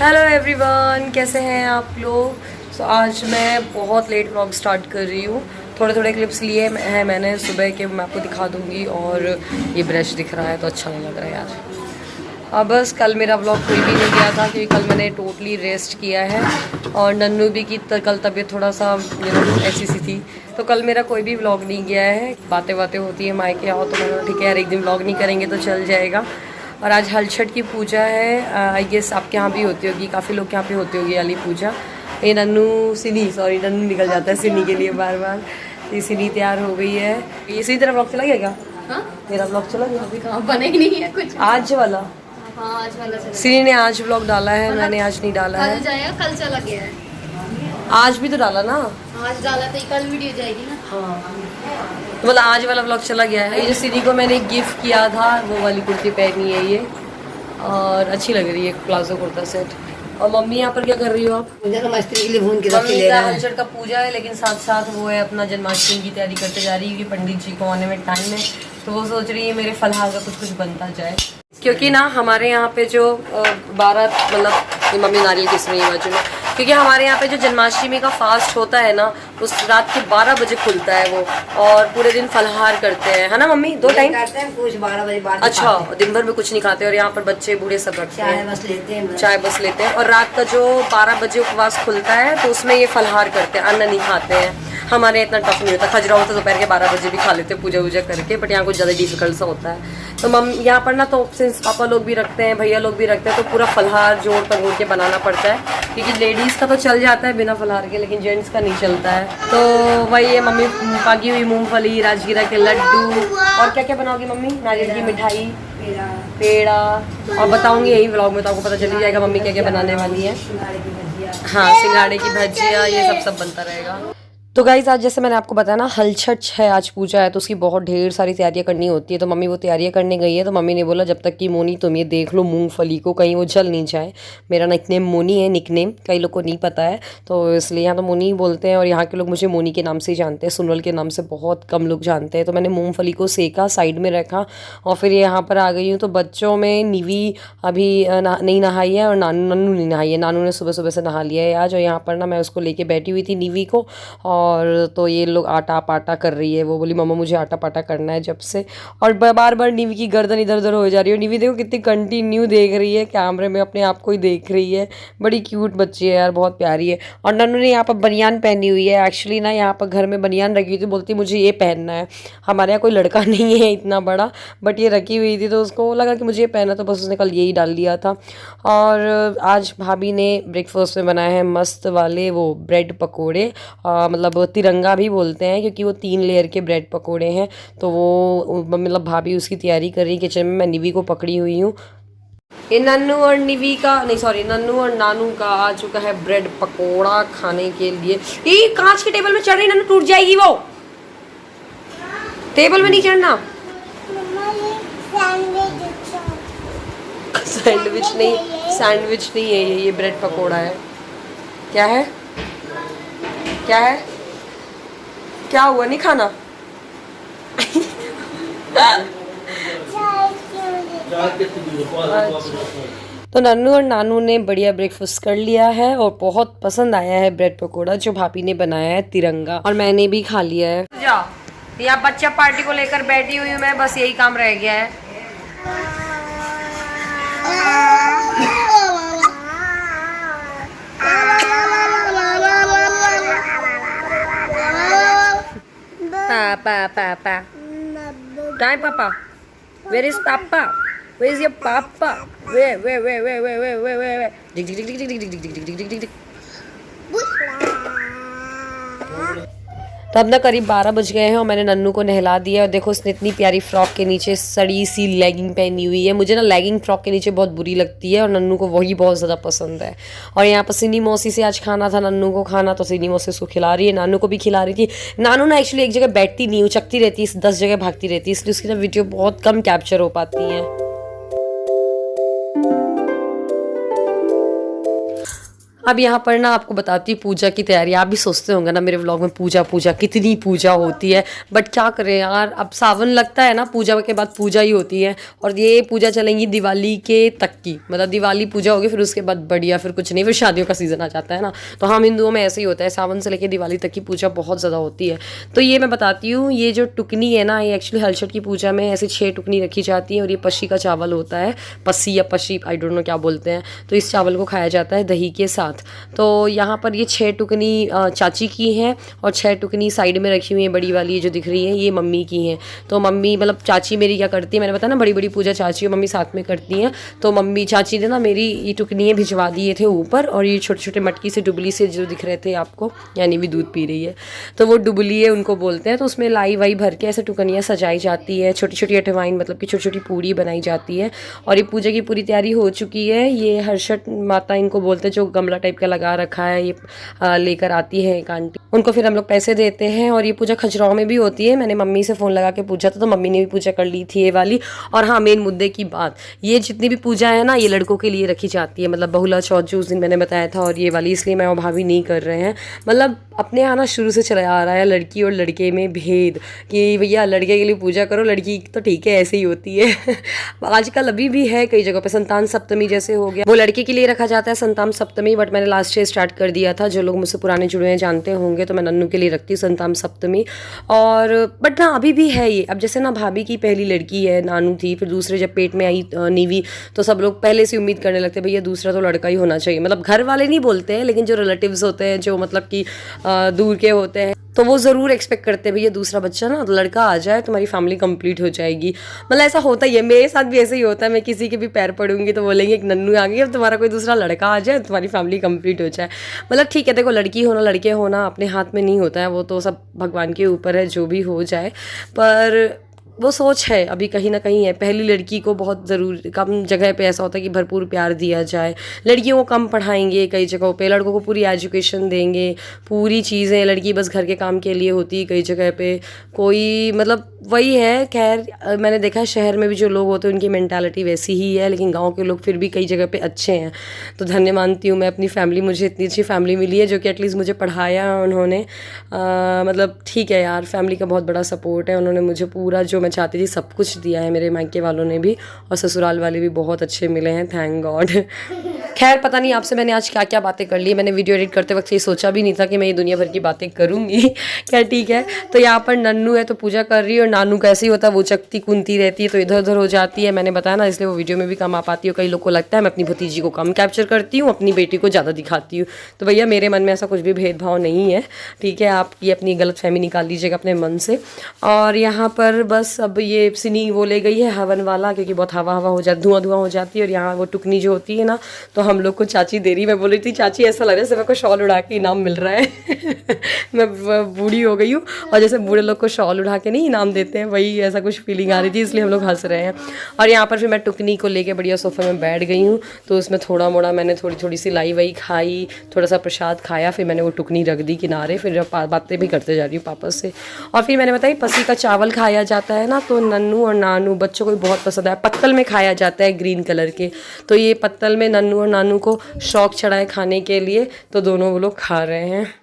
Hello everyone, कैसे हैं आप लोग। आज मैं बहुत लेट व्लॉग स्टार्ट कर रही हूँ। थोड़े थोड़े क्लिप्स लिए हैं मैंने सुबह के, मैं आपको दिखा दूँगी। और ये ब्रश दिख रहा है तो अच्छा नहीं लग रहा है यार। अब बस कल मेरा व्लॉग कोई भी नहीं गया था क्योंकि कल मैंने टोटली रेस्ट किया है। और नन्नू भी की कल तबीयत थोड़ा सा ऐसी सी थी, तो कल मेरा कोई भी व्लॉग नहीं गया है। बातें बातें होती है मायके आओ तो मैंने ठीक है यार, एक दिन व्लॉग नहीं करेंगे तो चल जाएगा। और आज हल छठ की पूजा है। आई गेस आपके यहाँ भी होती होगी, काफ़ी लोग के यहाँ पे होती होगी वाली पूजा। ये नन्नू नन्नू निकल जाता है सिनी के लिए बार बार। ये सिनी तैयार हो गई है। ये सही तरह व्लॉग चला गया क्या? हाँ, मेरा व्लॉग चला गया। अभी कहाँ बना ही नहीं है कुछ। आज वाला? हाँ, आज वाला चला। सिनी ने आज व्लॉग डाला है, मैंने आज नहीं डाला है। कल जाएगा, कल चला गया है। आज भी तो डाला ना? आज डाला तो कल वीडियो जाएगी ना। हाँ, मतलब आज वाला व्लॉग चला गया है। ये जो सिनी को मैंने गिफ्ट किया था वो वाली कुर्ती पहनी है ये, और अच्छी लग रही है, प्लाजो कुर्ता सेट। और मम्मी यहाँ पर क्या कर रही हो आप? जन्माष्टमी के लिए भून के रख मम्मी ले का रहा है। हलचट का पूजा है, लेकिन साथ साथ वो है अपना जन्माष्टमी की तैयारी करते जा रही है क्योंकि पंडित जी को आने में टाइम है। तो वो सोच रही है मेरे फलहार का कुछ बनता जाए, क्योंकि ना हमारे यहाँ पे जो 12 मतलब मम्मी नारियल किस रही है बाजू में, क्योंकि हमारे यहाँ पे जो जन्माष्टमी का फास्ट होता है ना, उस रात के 12 बजे खुलता है वो, और पूरे दिन फलहार करते हैं, है ना मम्मी? 2 टाइम करते हैं, कुछ 12 बजे बाद। अच्छा, दिन भर में कुछ नहीं खाते। और यहाँ पर बच्चे बूढ़े सब रखते हैं, चाय बस लेते हैं। और रात का जो 12 बजे उपवास खुलता है तो उसमें ये फलहार करते हैं, अन्न नहीं खाते हैं। हमारे इतना टफ नहीं होता, खजराहो तो दोपहर के 12 बजे भी खा लेते हैं पूजा वूजा करके, बट यहाँ कुछ ज़्यादा डिफिकल्ट सा होता है। तो यहाँ पर ना तो सिंस पापा लोग भी रखते हैं, भैया लोग भी रखते हैं, तो पूरा फलहार जोड़ तोड़ के बनाना पड़ता है, क्योंकि लेडीज़ का तो चल जाता है बिना फलहार के, लेकिन जेंट्स का नहीं चलता है। तो वही है, मम्मी पागी हुई मूंगफली, राजगीरा के लड्डू, और क्या क्या बनाओगी मम्मी? नारियल की मिठाई, पेड़ा, और बताऊंगी यही व्लॉग में, तो आपको पता चल ही जाएगा मम्मी क्या क्या बनाने वाली है। हाँ, सिंघाड़े की भजिया, ये सब बनता रहेगा। तो गाइज आज जैसे मैंने आपको बताया ना, हल छठ है, आज पूजा है, तो उसकी बहुत ढेर सारी तैयारियां करनी होती है। तो मम्मी वो तैयारियां करने गई है, तो मम्मी ने बोला जब तक कि मोनी तुम ये देख लो मूंगफली को, कहीं वो जल नहीं जाए। मेरा निकनेम मोनी है, निकनेम कई लोग को नहीं पता है, तो इसलिए यहाँ तो मोनी ही बोलते हैं। और यहाँ के लोग मुझे मोनी के नाम से ही जानते हैं, सुनवल के नाम से बहुत कम लोग जानते हैं। तो मैंने मूँगफली को सेका, साइड में रखा, और फिर यहाँ पर आ गई हूँ। तो बच्चों में निवी अभी नहीं नहाई है, और नन्नू नहीं नहाई है। नानू ने सुबह सुबह से नहा लिया है आज, और यहाँ पर ना मैं उसको लेके बैठी हुई थी निवी को। और तो ये लोग आटा पाटा कर रही है, वो बोली मम्मा मुझे आटा पाटा करना है जब से। और बार बार निवी की गर्दन इधर उधर हो जा रही है। निवी देखो कितनी कंटिन्यू देख रही है कैमरे में, अपने आप को ही देख रही है। बड़ी क्यूट बच्ची है यार, बहुत प्यारी है। और नन्नू ने यहाँ पर बनियान पहनी हुई है। एक्चुअली ना यहाँ पर घर में बनियान रखी हुई थी, बोलती मुझे ये पहनना है। हमारे यहाँ कोई लड़का नहीं है इतना बड़ा, बट ये रखी हुई थी, तो उसको लगा कि मुझे ये पहना, तो बस उसने कल यही डाल दिया था। और आज भाभी ने ब्रेकफास्ट में बनाए हैं मस्त वाले वो ब्रेड पकौड़े, मतलब तिरंगा भी बोलते हैं, क्योंकि वो 3 लेयर के ब्रेड पकोड़े हैं। तो वो मतलब भाभी उसकी तैयारी कर रही है किचन में, मैं निवी को पकड़ी हुई हूँ। ये नन्नू और निवी का नहीं, सॉरी, नन्नू और नानू का आ चुका है ब्रेड पकोड़ा खाने के लिए। ये कांच के टेबल में चढ़ रही, नन्नू टूट जाएगी, वो टेबल में नहीं चढ़ना। सैंडविच नहीं, सैंडविच नहीं है ये ब्रेड पकोड़ा है। क्या है, क्या है, क्या हुआ, नहीं खाना? तो नन्नू और नानू ने बढ़िया ब्रेकफास्ट कर लिया है, और बहुत पसंद आया है ब्रेड पकोड़ा जो भाभी ने बनाया है तिरंगा, और मैंने भी खा लिया है। जाओ, यहाँ बच्चा पार्टी को लेकर बैठी हुई हूँ मैं, बस यही काम रह गया है। Papa. Time, Papa. Where is Papa? Where is your Papa? Where? Dig. तो अब ना करीब 12 बज गए हैं, और मैंने नन्नू को नहला दिया। और देखो उसने इतनी प्यारी फ्रॉक के नीचे सड़ी सी लेगिंग पहनी हुई है। मुझे ना लेगिंग फ्रॉक के नीचे बहुत बुरी लगती है, और नन्नू को वही बहुत ज़्यादा पसंद है। और यहाँ पर सिनी मौसी से आज खाना था नन्नू को खाना, तो सिनी मौसी उसको खिला रही है, नानू को भी खिला रही थी। नानू ना एक्चुअली एक जगह बैठती नहीं, उचकती रहती है, 10 जगह भागती रहती है, इसलिए उसकी ना वीडियो बहुत कम कैप्चर हो पाती हैं। अब यहाँ पर ना आपको बताती हूँ पूजा की तैयारी। आप भी सोचते होंगे ना मेरे व्लॉग में पूजा कितनी पूजा होती है, बट क्या करें यार, अब सावन लगता है ना, पूजा के बाद पूजा ही होती है। और ये पूजा चलेंगी दिवाली के तक की, मतलब दिवाली पूजा होगी, फिर उसके बाद बढ़िया, फिर कुछ नहीं, फिर शादियों का सीज़न आ जाता है ना। तो हम हिंदुओं में ऐसे ही होता है, सावन से लेकर दिवाली तक की पूजा बहुत ज़्यादा होती है। तो ये मैं बताती हूँ, ये जो टुकनी है ना, ये एक्चुअली हलचट की पूजा में ऐसे 6 टुकनी रखी जाती है। और ये पस्सी का चावल होता है, पस्सी या पशी, आई डोंट नो क्या बोलते हैं। तो इस चावल को खाया जाता है दही के साथ। तो यहाँ पर ये 6 टुकनी चाची की हैं और 6 टुकनी साइड में रखी हुई है, बड़ी वाली जो दिख रही है ये मम्मी की हैं। तो मम्मी मतलब चाची मेरी क्या करती है, मैंने बताया ना बड़ी बड़ी पूजा चाची और मम्मी साथ में करती हैं। तो मम्मी चाची ने ना मेरी ये टुकनियाँ भिजवा दिए थे ऊपर, और ये छोटे छोटे मटकी से डुबली से जो दिख रहे थे आपको, यानी भी दूध पी रही है, तो वो डुबली है उनको बोलते हैं। तो उसमें लाई वाई भर के ऐसे टुकनियाँ सजाई जाती है, छोटी छोटी अठवाइन मतलब कि छोटी छोटी पूड़ी बनाई जाती है। और ये पूजा की पूरी तैयारी हो चुकी है। ये हर्षट माता इनको बोलते हैं, जो गमला टाइप का लगा रखा है, ये लेकर आती है एक आंटी, उनको फिर हम लोग पैसे देते हैं। और ये पूजा खजुराहो में भी होती है। मैंने मम्मी से फ़ोन लगा के पूछा था, तो मम्मी ने भी पूजा कर ली थी ये वाली। और हाँ, मेन मुद्दे की बात, ये जितनी भी पूजा है ना, ये लड़कों के लिए रखी जाती है, मतलब बहुला चौथ जो उस दिन मैंने बताया था, और ये वाली इसलिए मैं और भाभी नहीं कर रहे हैं। मतलब अपने यहाँ ना शुरू से चला आ रहा है लड़की और लड़के में भेद, कि भैया लड़के के लिए पूजा करो, लड़की तो ठीक है ऐसे ही होती है। आजकल अभी भी है कई जगह पे, संतान सप्तमी जैसे हो गया, वो लड़के के लिए रखा जाता है संतान सप्तमी, बट मैंने लास्ट ईयर स्टार्ट कर दिया था। जो लोग मुझसे पुराने जुड़े हैं जानते होंगे, तो मैं नन्नू के लिए रखती हूँ संतान सप्तमी। और बट ना अभी भी है ये। अब जैसे ना भाभी की पहली लड़की है, नानू थी, फिर दूसरे जब पेट में आई नीवी, तो सब लोग पहले से उम्मीद करने लगते भैया दूसरा तो लड़का ही होना चाहिए। मतलब घर वाले नहीं बोलते हैं, लेकिन जो रिलेटिव्स होते हैं, जो मतलब कि दूर के होते हैं, तो वो ज़रूर एक्सपेक्ट करते हैं भैया दूसरा बच्चा ना लड़का आ जाए, तुम्हारी फैमिली कंप्लीट हो जाएगी। मतलब ऐसा होता ही है, मेरे साथ भी ऐसे ही होता है। मैं किसी के भी पैर पड़ूंगी तो बोलेंगे एक नन्नू आ गई, अब तुम्हारा कोई दूसरा लड़का आ जाए, तुम्हारी फैमिली कंप्लीट हो जाए। मतलब ठीक है, देखो लड़की होना लड़के होना अपने हाथ में नहीं होता है, वो तो सब भगवान के ऊपर है, जो भी हो जाए। पर वो सोच है अभी कहीं ना कहीं है। पहली लड़की को बहुत ज़रूर कम जगह पे ऐसा होता है कि भरपूर प्यार दिया जाए, लड़कियों को कम पढ़ाएंगे कई जगहों पे, लड़कों को पूरी एजुकेशन देंगे, पूरी चीज़ें, लड़की बस घर के काम के लिए होती है कई जगह पे। कोई मतलब वही है। खैर मैंने देखा है शहर में भी जो लोग होते हैं उनकी मेंटालिटी वैसी ही है, लेकिन गाँव के लोग फिर भी कई जगह पे अच्छे हैं। तो धन्य मानती हूँ मैं अपनी फैमिली, मुझे इतनी अच्छी फैमिली मिली है जो कि एटलीस्ट मुझे पढ़ाया उन्होंने। मतलब ठीक है यार, फैमिली का बहुत बड़ा सपोर्ट है। उन्होंने मुझे पूरा जो मैं चाहती थी सब कुछ दिया है, मेरे मायके वालों ने भी, और ससुराल वाले भी बहुत अच्छे मिले हैं, थैंक गॉड। खैर पता नहीं आपसे मैंने आज क्या क्या बातें कर ली। मैंने वीडियो एडिट करते वक्त ये सोचा भी नहीं था कि मैं ये दुनिया भर की बातें करूँगी। क्या ठीक है। तो यहाँ पर नन्नू है तो पूजा कर रही है, और नानू कैसे ही होता है, वो चकती कुंती रहती है तो इधर उधर हो जाती है। मैंने बताया ना, इसलिए वो वीडियो में भी कम आ पाती है। कई लोग को लगता है मैं अपनी भतीजी को कम कैप्चर करती हूँ, अपनी बेटी को ज़्यादा दिखाती हूँ। तो भैया मेरे मन में ऐसा कुछ भी भेदभाव नहीं है, ठीक है। आप ये अपनी गलतफहमी निकाल लीजिएगा अपने मन से। और यहाँ पर बस अब ये सिनी वो ले गई है हवन वाला, क्योंकि बहुत हवा हो जाती, धुआं हो जाती है। और यहाँ वो टुकनी जो होती है ना, तो हम लोग को चाची दे रही। मैं बोल रही थी चाची ऐसा लग रहा है जैसे मेरे को शॉल उड़ा के इनाम मिल रहा है। मैं बूढ़ी हो गई हूँ, और जैसे बूढ़े लोग को शॉल उड़ा के नहीं इनाम देते हैं, वही ऐसा कुछ फीलिंग आ रही थी, इसलिए हम लोग हंस रहे हैं। और यहाँ पर फिर मैं टुकनी को लेके बढ़िया सोफे में बैठ गई हूँ। तो उसमें थोड़ा मोड़ा मैंने थोड़ी सी लाई वही खाई, थोड़ा सा प्रसाद खाया, फिर मैंने वो टुकनी रख दी किनारे। फिर बातें भी करते जा रही हूँ पापा से। और फिर मैंने बताई पसी का चावल खाया जाता है ना, तो नन्नू और नानू बच्चों को भी बहुत पसंद है। पत्तल में खाया जाता है ग्रीन कलर के, तो ये पत्तल में नन्नू और नानू को शौक चढ़ा है खाने के लिए, तो दोनों वो लोग खा रहे हैं।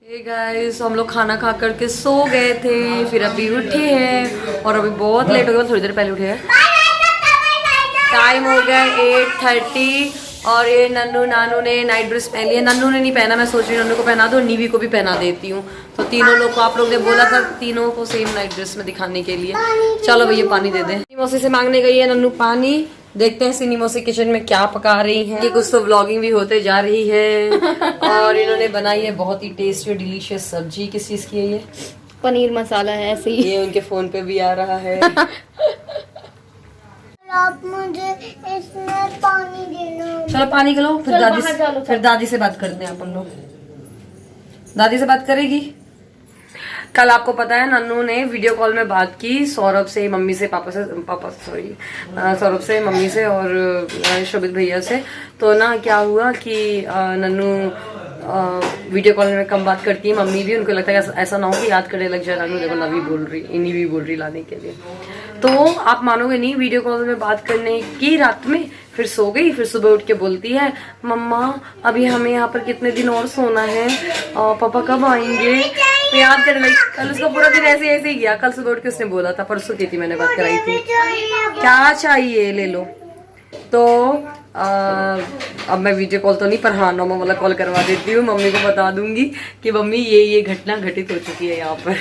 हे गाइस, हम लोग खाना खा करके सो गए थे, फिर अभी उठे हैं, और अभी बहुत लेट हो गया, थोड़ी देर पहले उठे हैं। टाइम हो गया 8:30, और ये नन्नू नानू ने नाइट ड्रेस पहन लिया। नन्नू ने नहीं पहना, मैं सोच रही हूँ नन्नू को पहना दूँ, नीवी को भी पहना देती हूँ। तो तीनों लोग को आप लोग ने बोला था तीनों को सेम नाइट ड्रेस में दिखाने के लिए। चलो भैया पानी दे दें। मौसी से मांगने गई है नन्नू पानी। देखते हैं सिनी मौसी किचन में क्या पका रही हैं। ये कुछ तो व्लॉगिंग भी होते जा रही है। और इन्होंने बनाई है बहुत ही टेस्टी और डिलीशियस सब्जी। किस चीज की है ये? पनीर मसाला है ऐसे ही। ये उनके फोन पे भी आ रहा है। आप मुझे इसमें पानी देना। चलो पानी खिलाओ, फिर दादी से बात करते हैं अपन लोग। दादी से बात करेगी। कल आपको पता है नन्नू ने वीडियो कॉल में बात की सौरभ से, मम्मी से, सौरभ से, मम्मी से और शोभित भैया से। तो ना क्या हुआ कि नन्नू वीडियो कॉल में कम बात करती है, मम्मी भी। उनको लगता है ऐसा ना हो कि याद करने लग जाए नन्नू। देखो नवी बोल रही, इन्हीं भी बोल रही लाने के लिए। तो आप मानोगे नहीं, वीडियो कॉल में बात करने की रात में, फिर सो गई, फिर सुबह उठ के बोलती है मम्मा अभी हमें यहाँ पर कितने दिन और सोना है और पापा कब आएंगे। तो याद करने लगी, कल उसका पूरा दिन ऐसे ही गया। कल सुबह उठ के उसने बोला था, परसों की थी मैंने बात कराई थी, क्या चाहिए ले लो। तो अब मैं वीडियो कॉल तो नहीं, पर हाँ नॉर्मल वाला कॉल करवा देती हूँ। मम्मी को बता दूंगी कि मम्मी ये घटना घटित हो चुकी है यहाँ पर।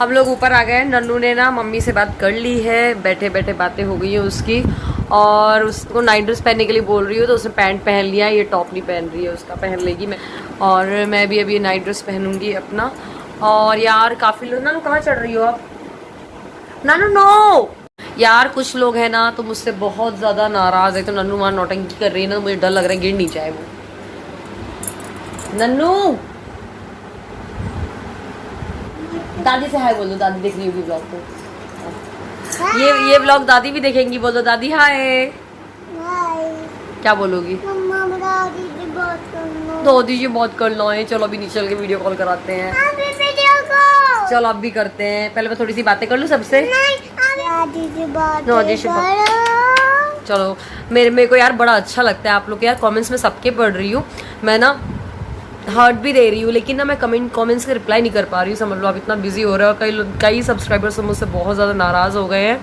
हम लोग ऊपर आ गए। नन्नू ने ना मम्मी से बात कर ली है, बैठे बैठे बातें हो गई है उसकी, और उसको नाइट ड्रेस पहनने के लिए बोल रही हूँ तो उसने पैंट पहन लिया, ये टॉप नहीं पहन रही है, उसका पहन लेगी मैं। और मैं भी अभी नाइट ड्रेस पहनूंगी अपना। और यार काफ़ी लोग, नानू कहाँ चढ़ रही हो आप? नानू नो यार, कुछ लोग हैं ना तो मुझसे बहुत ज़्यादा नाराज़ है। तो नन्नू वहाँ नौटंकी कर रही है ना, तो मुझे डर लग रहा है गिर नहीं जाए वो। नन्नू दादी से हाय बोल दो, दादी देख रही होगी ब्लॉग को। ये ब्लॉग दादी भी देखेंगी, बोलो दादी हाय। क्या बोलोगी? दादी जी बात करना है। चलो अभी नीचे चल के वीडियो कॉल कराते हैं। चलो अब भी करते हैं, पहले मैं थोड़ी सी बातें कर लूँ सबसे। चलो मेरे को यार बड़ा अच्छा लगता है आप लोग यार कमेंट्स में सबके पढ़ रही हूँ मैं ना, हर्ट भी दे रही हूँ, लेकिन ना मैं कमेंट्स के रिप्लाई नहीं कर पा रही हूँ, समझ लो आप इतना बिजी हो रहा है। और कई सब्सक्राइबर्स मुझसे बहुत ज़्यादा नाराज़ हो गए हैं।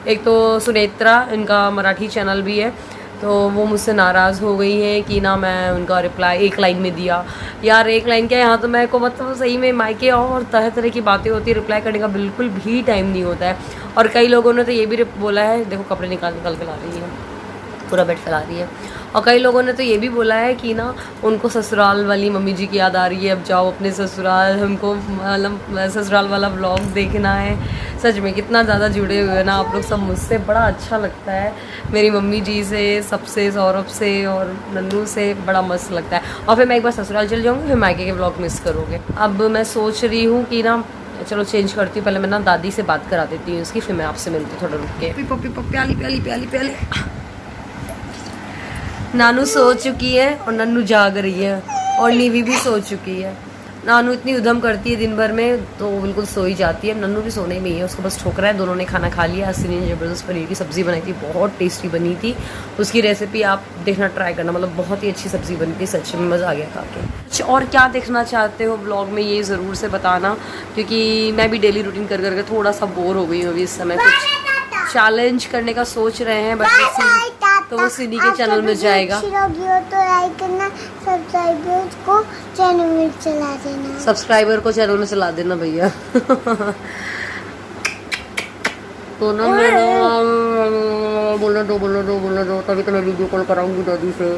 एक तो सुनेत्रा, इनका मराठी चैनल भी है, तो वो मुझसे नाराज़ हो गई है कि ना मैं उनका रिप्लाई एक लाइन में दिया। यार एक लाइन क्या, यहाँ तो मैं को मतलब सही में मायके और तरह तरह की बातें होती है, रिप्लाई करने का बिल्कुल भी टाइम नहीं होता है। और कई लोगों ने तो ये भी बोला है, देखो कपड़े निकाल के ला रही है, पूरा बेड फैला रही है। और कई लोगों ने तो ये भी बोला है कि ना उनको ससुराल वाली मम्मी जी की याद आ रही है, अब जाओ अपने ससुराल, हमको मतलब ससुराल वाला व्लॉग देखना है। सच में कितना ज़्यादा जुड़े हुए हैं ना आप लोग सब मुझसे, बड़ा अच्छा लगता है। मेरी मम्मी जी से, सबसे, सौरभ से और नन्नू से बड़ा मस्त लगता है। और फिर मैं एक बार ससुराल चल जाऊँगी, फिर मायके के व्लॉग मिस करोगे। अब मैं सोच रही हूँ कि ना चलो चेंज करती हूँ, पहले मैं ना दादी से बात करा देती हूँ इसकी, फिर मैं आपसे मिलती हूँ थोड़ा रुक के। प्याली प्याली प्याली प्याली नानू सो चुकी है और नन्नू जाग रही है, और नीवी भी सो चुकी है। नानू इतनी उधम करती है दिन भर में तो वो बिल्कुल सो ही जाती है। नन्नू भी सोने में ही है, उसको बस ठोक रहा है। दोनों ने खाना खा लिया। अस्सी ने ज़बरदस्त पनीर की सब्ज़ी बनाई थी, बहुत टेस्टी बनी थी। उसकी रेसिपी आप देखना, ट्राई करना, मतलब बहुत ही अच्छी सब्ज़ी बनी थी, सच में मज़ा आ गया खा के। कुछ और क्या देखना चाहते हो ब्लॉग में ये ज़रूर से बताना, क्योंकि मैं भी डेली रूटीन कर करके थोड़ा सा बोर हो गई हूँ अभी इस समय। कुछ चैलेंज करने का सोच रहे हैं, बट तो वो सिनी के चैनल में जाएगा। तो लाइक करना, सब्सक्राइबर्स को चैनल में चला देना, सब्सक्राइबर को चैनल में चला देना भैया। तो ना बोलना दो तभी तो मैं वीडियो कॉल कराऊंगी दादी से।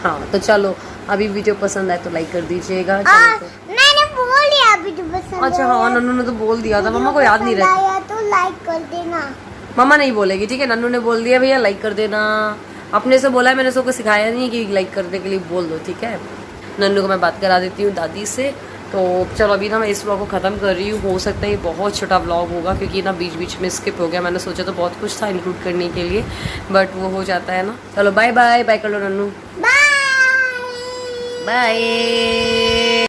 हाँ तो चलो, अभी वीडियो पसंद आए तो लाइक कर दीजिएगा। मैंने बोल दिया वीडियो पसंद। अच्छा हाँ, नन्नू ने तो बोल दिया था, मम्मा को याद नहीं रहता। तो लाइक कर देना। मम्मा नहीं बोलेगी, ठीक है? नन्नू ने बोल दिया भैया लाइक कर देना, अपने से बोला है, मैंने सबको सिखाया नहीं कि लाइक करने के लिए बोल दो, ठीक है? नन्नू को मैं बात करा देती हूँ दादी से। तो चलो अभी ना मैं इस व्लॉग को ख़त्म कर रही हूँ। हो सकता है ये बहुत छोटा व्लॉग होगा, क्योंकि ना बीच बीच में स्किप हो गया। मैंने सोचा तो बहुत कुछ था इंक्लूड करने के लिए, बट वो हो जाता है ना। चलो बाय बाय, बाय कर लो नन्नू, बाय बाय।